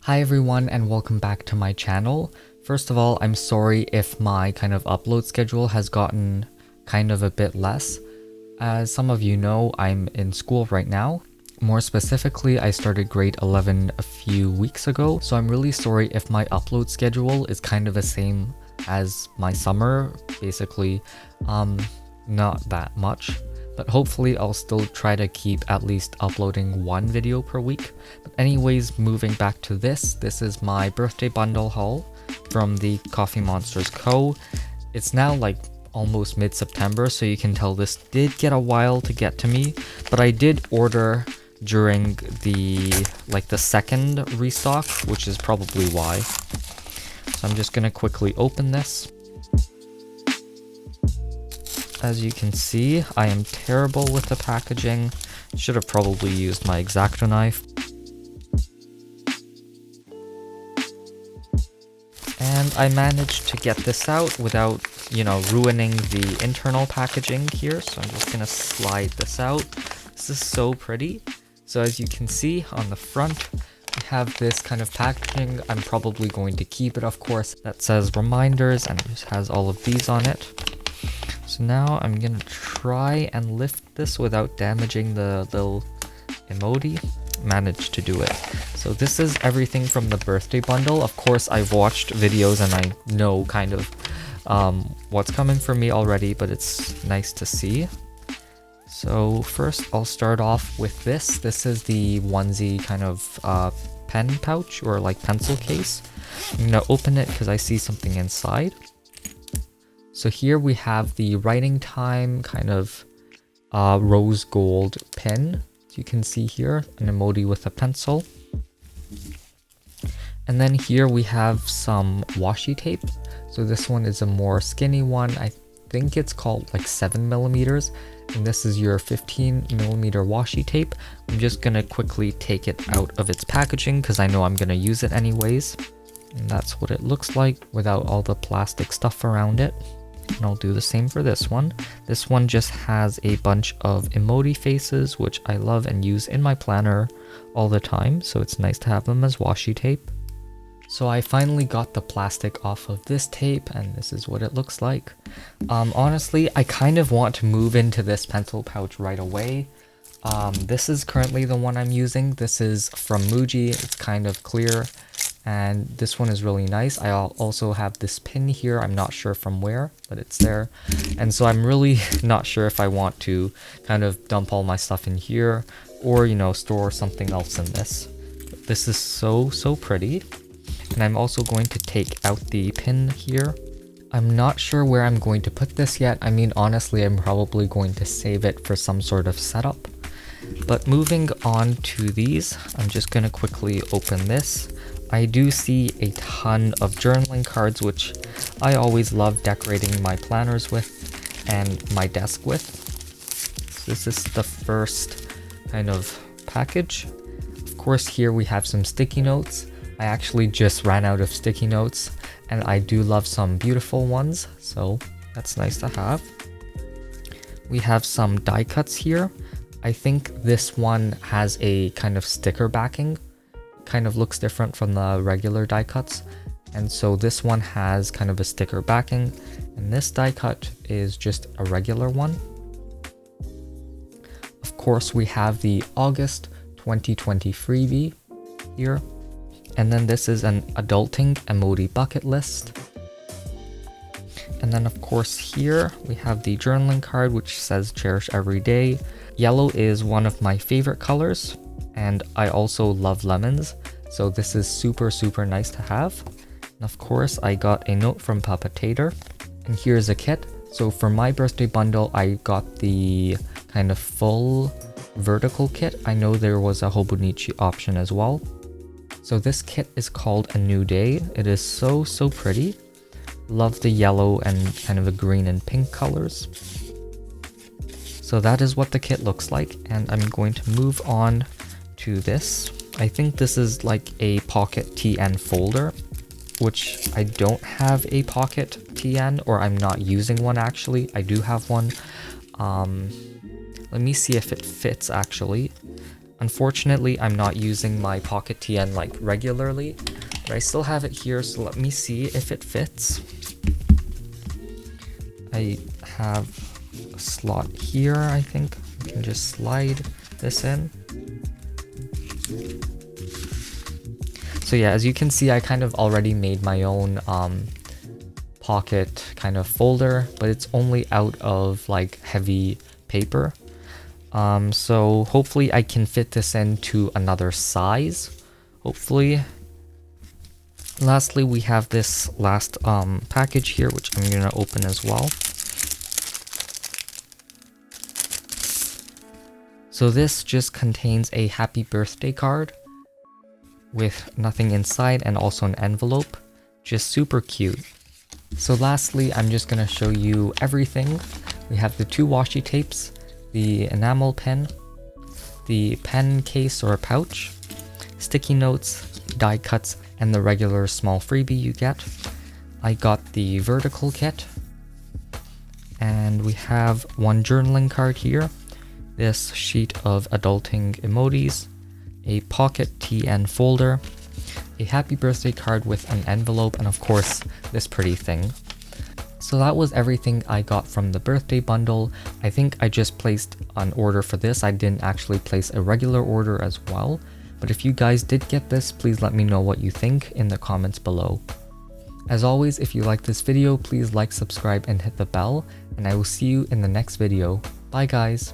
Hi everyone and welcome back to my channel. First of all, I'm sorry if my kind of upload schedule has gotten kind of a bit less. As some of you know, I'm in school right now. More specifically, I started grade 11 a few weeks ago, so I'm really sorry if my upload schedule is kind of the same as my summer, basically not that much. But hopefully I'll still try to keep at least uploading one video per week. But anyways, moving back to this is my birthday bundle haul from the Coffee Monsters Co. It's now like almost mid-September, so you can tell this did get a while to get to me, but I did order during the second restock, which is probably why. So I'm just gonna quickly open this. As you can see, I am terrible with the packaging. Should have probably used my X-Acto knife. And I managed to get this out without, ruining the internal packaging here. So I'm just gonna slide this out. This is so pretty. So as you can see on the front, we have this kind of packaging. I'm probably going to keep it, of course. That says reminders and it just has all of these on it. So now I'm gonna try and lift this without damaging the little emoji. Managed to do it. So this is everything from the birthday bundle. Of course, I've watched videos and I know kind of what's coming for me already, but it's nice to see. So first I'll start off with this. This is the onesie kind of pen pouch or like pencil case. I'm gonna open it because I see something inside. So here we have the writing time kind of rose gold pen. As you can see here, an emoji with a pencil. And then here we have some washi tape. So this one is a more skinny one. I think it's called like 7mm. And this is your 15mm washi tape. I'm just gonna quickly take it out of its packaging because I know I'm gonna use it anyways. And that's what it looks like without all the plastic stuff around it. And I'll do the same for this one. This one just has a bunch of emoji faces, which I love and use in my planner all the time. So it's nice to have them as washi tape. So I finally got the plastic off of this tape and this is what it looks like. Honestly, I kind of want to move into this pencil pouch right away. This is currently the one I'm using. This is from Muji. It's kind of clear. And this one is really nice. I also have this pin here. I'm not sure from where, but it's there. And so I'm really not sure if I want to kind of dump all my stuff in here or, store something else in this. But this is so pretty. And I'm also going to take out the pin here. I'm not sure where I'm going to put this yet. I mean, honestly, I'm probably going to save it for some sort of setup. But moving on to these, I'm just going to quickly open this. I do see a ton of journaling cards, which I always love decorating my planners with and my desk with. So this is the first kind of package. Of course, here we have some sticky notes. I actually just ran out of sticky notes and I do love some beautiful ones, so that's nice to have. We have some die cuts here. I think this one has a kind of sticker backing. Kind of looks different from the regular die cuts, and so this one has kind of a sticker backing, and this die cut is just a regular one. Of course, we have the August 2020 freebie here, and then this is an adulting emoji bucket list. And then of course here we have the journaling card, which says cherish every day. Yellow is one of my favorite colors, and I also love lemons, so this is super nice to have. And of course, I got a note from Papa Tater, and here's a kit. So for my birthday bundle, I got the kind of full vertical kit. I know there was a Hobonichi option as well. So this kit is called A New Day. It is so pretty. Love the yellow and kind of a green and pink colors. So that is what the kit looks like, and I'm going to move on to this. I think this is like a pocket TN folder, which I don't have a pocket TN, or I'm not using one actually. I do have one. Let me see if it fits actually. Unfortunately, I'm not using my Pocket TN like regularly, but I still have it here, so let me see if it fits. I have a slot here, I think. I can just slide this in. So yeah, as you can see, I kind of already made my own pocket kind of folder, but it's only out of like heavy paper. So hopefully I can fit this into another size, hopefully. Lastly, we have this last package here, which I'm gonna open as well. So this just contains a happy birthday card with nothing inside and also an envelope. Just super cute. So lastly, I'm just gonna show you everything. We have the 2 washi tapes, the enamel pen, the pen case or pouch, sticky notes, die cuts, and the regular small freebie you get. I got the vertical kit, and we have 1 journaling card here, this sheet of adulting emojis, a Pocket TN folder, a happy birthday card with an envelope, and of course this pretty thing. So that was everything I got from the birthday bundle. I think I just placed an order for this. I didn't actually place a regular order as well. But if you guys did get this, please let me know what you think in the comments below. As always, if you like this video, please like, subscribe, and hit the bell. And I will see you in the next video. Bye guys!